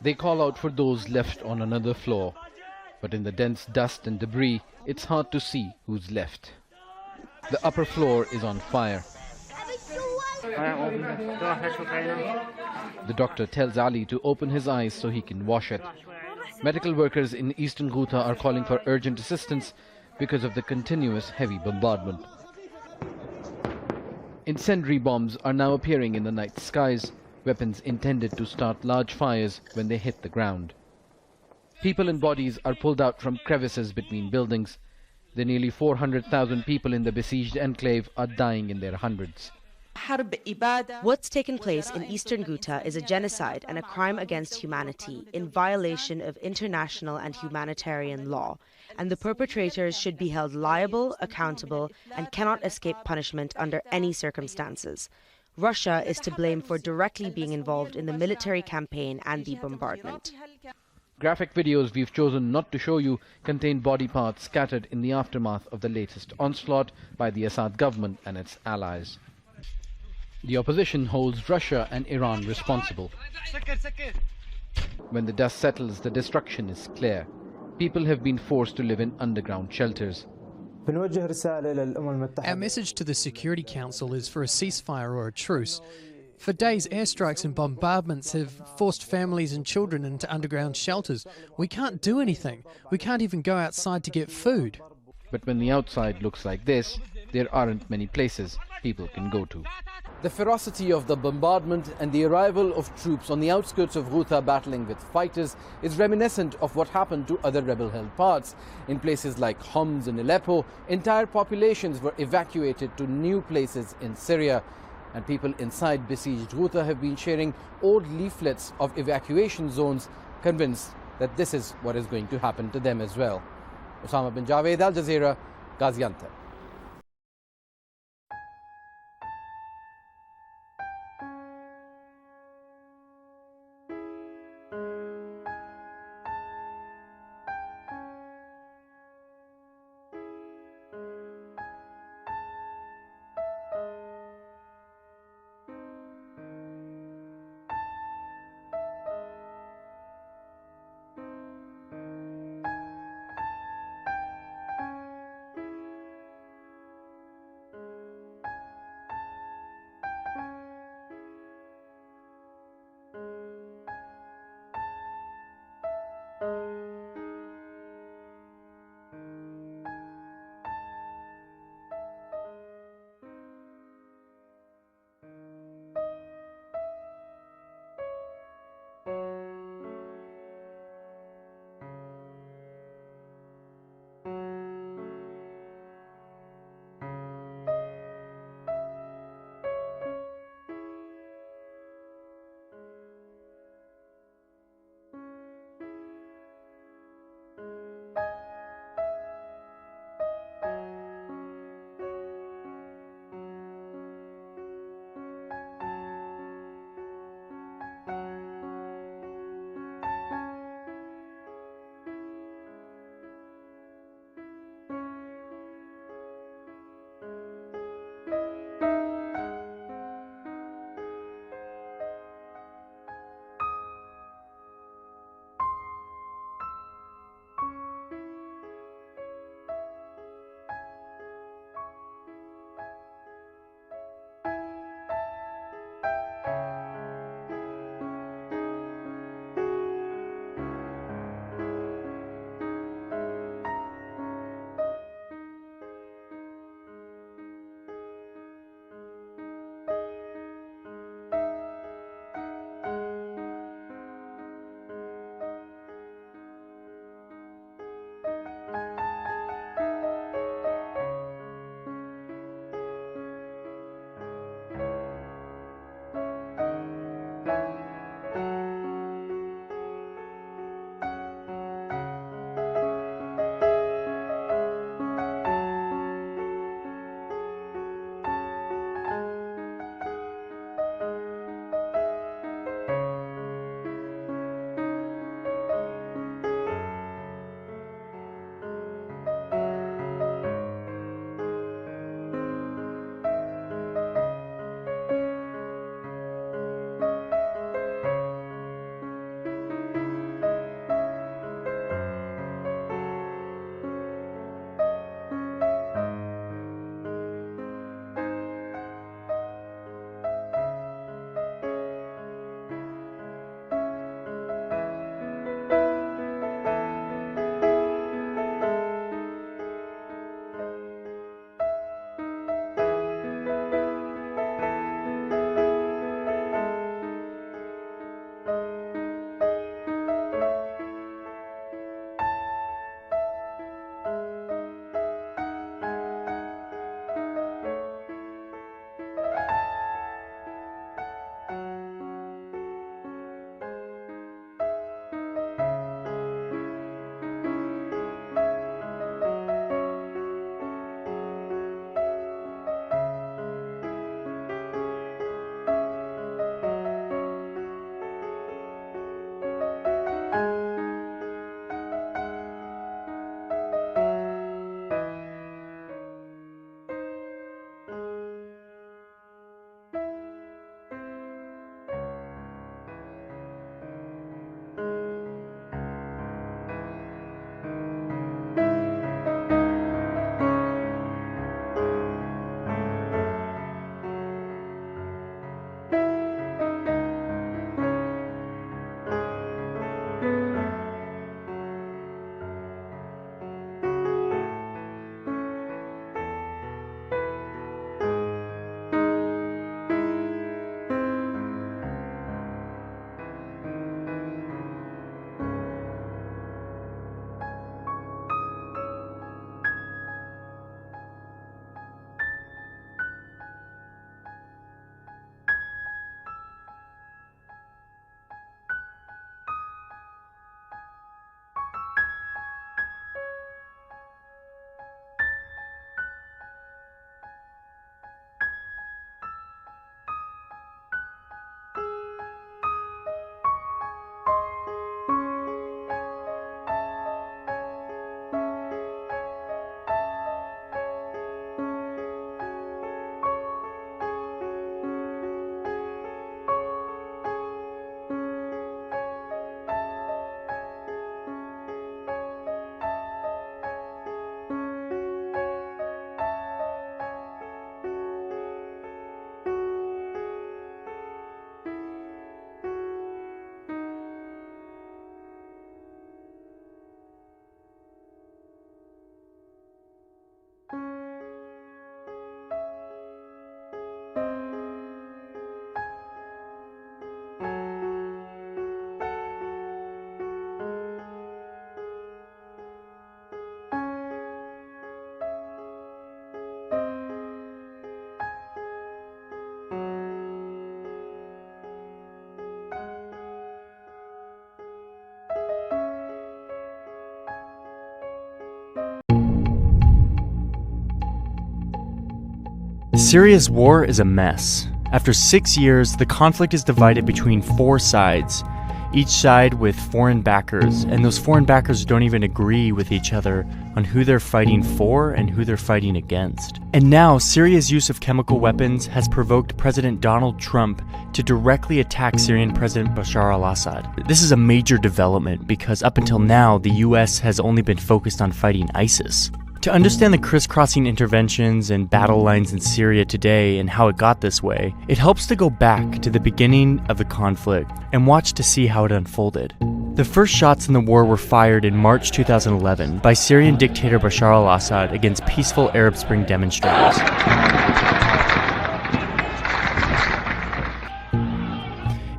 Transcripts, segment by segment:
They call out for those left on another floor, but in the dense dust and debris, it's hard to see who's left. The upper floor is on fire. The doctor tells Ali to open his eyes so he can wash it. Medical workers in eastern Ghouta are calling for urgent assistance because of the continuous heavy bombardment. Incendiary bombs are now appearing in the night skies, weapons intended to start large fires when they hit the ground. People and bodies are pulled out from crevices between buildings. The nearly 400,000 people in the besieged enclave are dying in their hundreds. What's taken place in eastern Ghouta is a genocide and a crime against humanity in violation of international and humanitarian law, and the perpetrators should be held liable, accountable, and cannot escape punishment under any circumstances. Russia is to blame for directly being involved in the military campaign and the bombardment. Graphic videos we've chosen not to show you contain body parts scattered in the aftermath of the latest onslaught by the Assad government and its allies. The opposition holds Russia and Iran responsible. When the dust settles, the destruction is clear. People have been forced to live in underground shelters. Our message to the Security Council is for a ceasefire or a truce. For days, airstrikes and bombardments have forced families and children into underground shelters. We can't do anything. We can't even go outside to get food. But when the outside looks like this, there aren't many places people can go to. The ferocity of the bombardment and the arrival of troops on the outskirts of Ghouta battling with fighters is reminiscent of what happened to other rebel-held parts. In places like Homs and Aleppo, entire populations were evacuated to new places in Syria. And people inside besieged Ghouta have been sharing old leaflets of evacuation zones, convinced that this is what is going to happen to them as well. Osama bin Javed, Al Jazeera, Gaziantep. Syria's war is a mess. After 6 years, the conflict is divided between 4 sides, each side with foreign backers, and those foreign backers don't even agree with each other on who they're fighting for and who they're fighting against. And now, Syria's use of chemical weapons has provoked President Donald Trump to directly attack Syrian President Bashar al-Assad. This is a major development because up until now, the US has only been focused on fighting ISIS. To understand the crisscrossing interventions and battle lines in Syria today and how it got this way, it helps to go back to the beginning of the conflict and watch to see how it unfolded. The first shots in the war were fired in March 2011 by Syrian dictator Bashar al-Assad against peaceful Arab Spring demonstrators.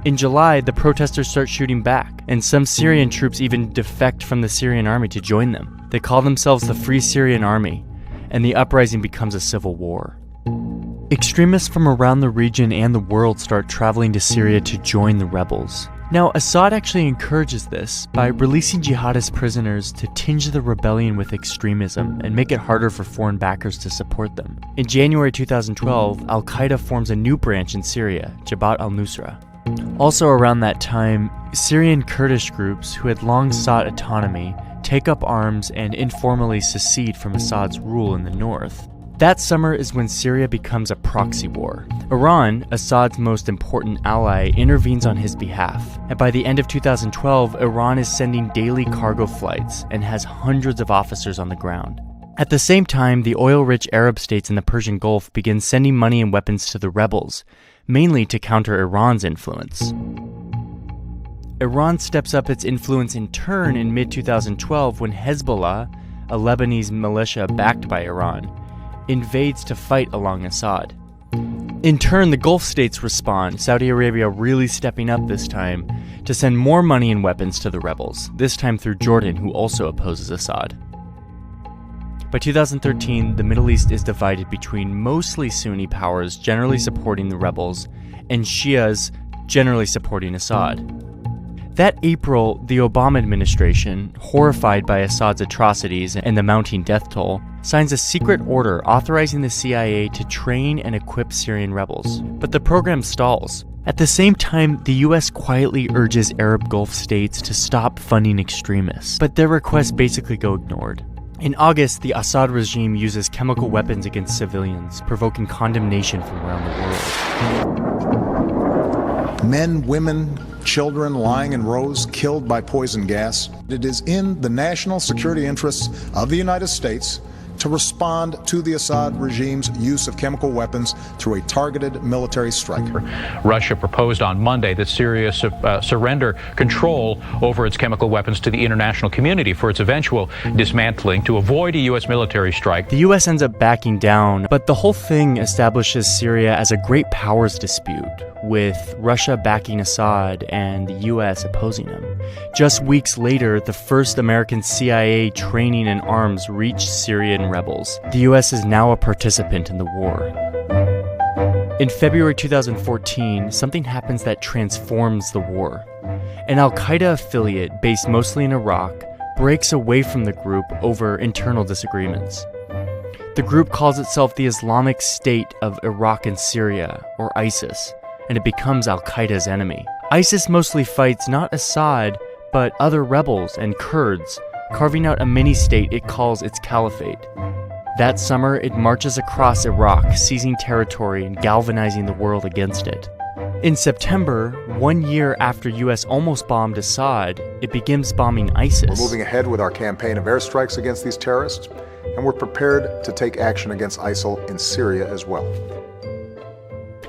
In July, the protesters start shooting back, and some Syrian troops even defect from the Syrian army to join them. They call themselves the Free Syrian Army, and the uprising becomes a civil war. Extremists from around the region and the world start traveling to Syria to join the rebels. Now, Assad actually encourages this by releasing jihadist prisoners to tinge the rebellion with extremism and make it harder for foreign backers to support them. In January 2012, Al-Qaeda forms a new branch in Syria, Jabhat al-Nusra. Also around that time, Syrian Kurdish groups who had long sought autonomy take up arms and informally secede from Assad's rule in the north. That summer is when Syria becomes a proxy war. Iran, Assad's most important ally, intervenes on his behalf. And by the end of 2012, Iran is sending daily cargo flights and has hundreds of officers on the ground. At the same time, the oil-rich Arab states in the Persian Gulf begin sending money and weapons to the rebels, mainly to counter Iran's influence. Iran steps up its influence in turn in mid-2012 when Hezbollah, a Lebanese militia backed by Iran, invades to fight along Assad. In turn, the Gulf states respond, Saudi Arabia really stepping up this time to send more money and weapons to the rebels, this time through Jordan, who also opposes Assad. By 2013, the Middle East is divided between mostly Sunni powers generally supporting the rebels and Shias generally supporting Assad. That April, the Obama administration, horrified by Assad's atrocities and the mounting death toll, signs a secret order authorizing the CIA to train and equip Syrian rebels. But the program stalls. At the same time, the US quietly urges Arab Gulf states to stop funding extremists, but their requests basically go ignored. In August, the Assad regime uses chemical weapons against civilians, provoking condemnation from around the world. Men, women, children lying in rows, killed by poison gas. It is in the national security interests of the United States to respond to the Assad regime's use of chemical weapons through a targeted military strike. Russia proposed on Monday that Syria surrender control over its chemical weapons to the international community for its eventual dismantling to avoid a U.S. military strike. The U.S. ends up backing down, but the whole thing establishes Syria as a great powers dispute, with Russia backing Assad and the U.S. opposing him. Just weeks later, the first American CIA training and arms reached Syrian rebels. The U.S. is now a participant in the war. In February 2014, something happens that transforms the war. An Al-Qaeda affiliate based mostly in Iraq breaks away from the group over internal disagreements. The group calls itself the Islamic State of Iraq and Syria, or ISIS, and it becomes Al-Qaeda's enemy. ISIS mostly fights not Assad, but other rebels and Kurds, carving out a mini-state it calls its caliphate. That summer, it marches across Iraq, seizing territory and galvanizing the world against it. In September, 1 year after US almost bombed Assad, it begins bombing ISIS. We're moving ahead with our campaign of airstrikes against these terrorists, and we're prepared to take action against ISIL in Syria as well.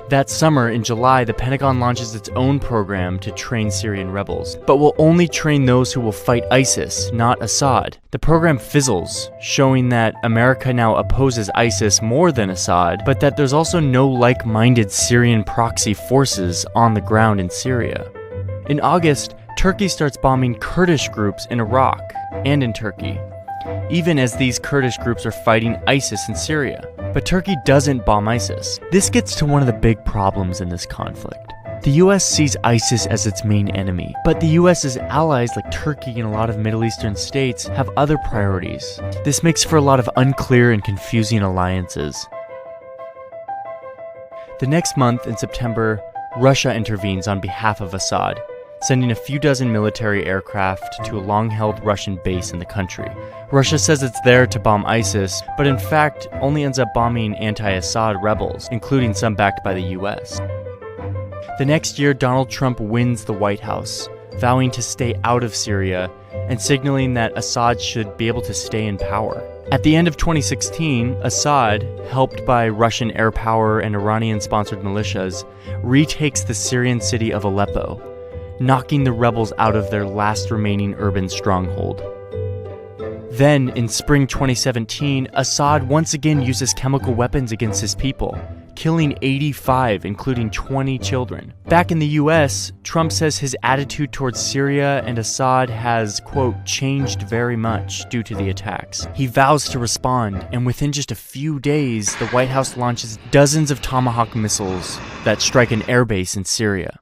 That summer, in July, the Pentagon launches its own program to train Syrian rebels, but will only train those who will fight ISIS, not Assad. The program fizzles, showing that America now opposes ISIS more than Assad, but that there's also no like-minded Syrian proxy forces on the ground in Syria. In August, Turkey starts bombing Kurdish groups in Iraq and in Turkey, even as these Kurdish groups are fighting ISIS in Syria. But Turkey doesn't bomb ISIS. This gets to one of the big problems in this conflict. The US sees ISIS as its main enemy, but the US's allies like Turkey and a lot of Middle Eastern states have other priorities. This makes for a lot of unclear and confusing alliances. The next month, in September, Russia intervenes on behalf of Assad, sending a few dozen military aircraft to a long-held Russian base in the country. Russia says it's there to bomb ISIS, but in fact only ends up bombing anti-Assad rebels, including some backed by the US. The next year, Donald Trump wins the White House, vowing to stay out of Syria and signaling that Assad should be able to stay in power. At the end of 2016, Assad, helped by Russian air power and Iranian-sponsored militias, retakes the Syrian city of Aleppo, knocking the rebels out of their last remaining urban stronghold. Then, in spring 2017, Assad once again uses chemical weapons against his people, killing 85, including 20 children. Back in the US, Trump says his attitude towards Syria and Assad has, quote, changed very much due to the attacks. He vows to respond, and within just a few days, the White House launches dozens of Tomahawk missiles that strike an airbase in Syria.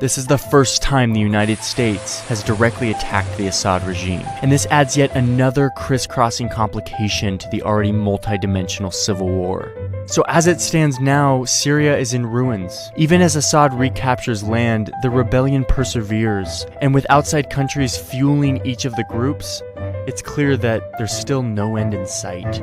This is the first time the United States has directly attacked the Assad regime, and this adds yet another crisscrossing complication to the already multi-dimensional civil war. So as it stands now, Syria is in ruins. Even as Assad recaptures land, the rebellion perseveres, and with outside countries fueling each of the groups, it's clear that there's still no end in sight.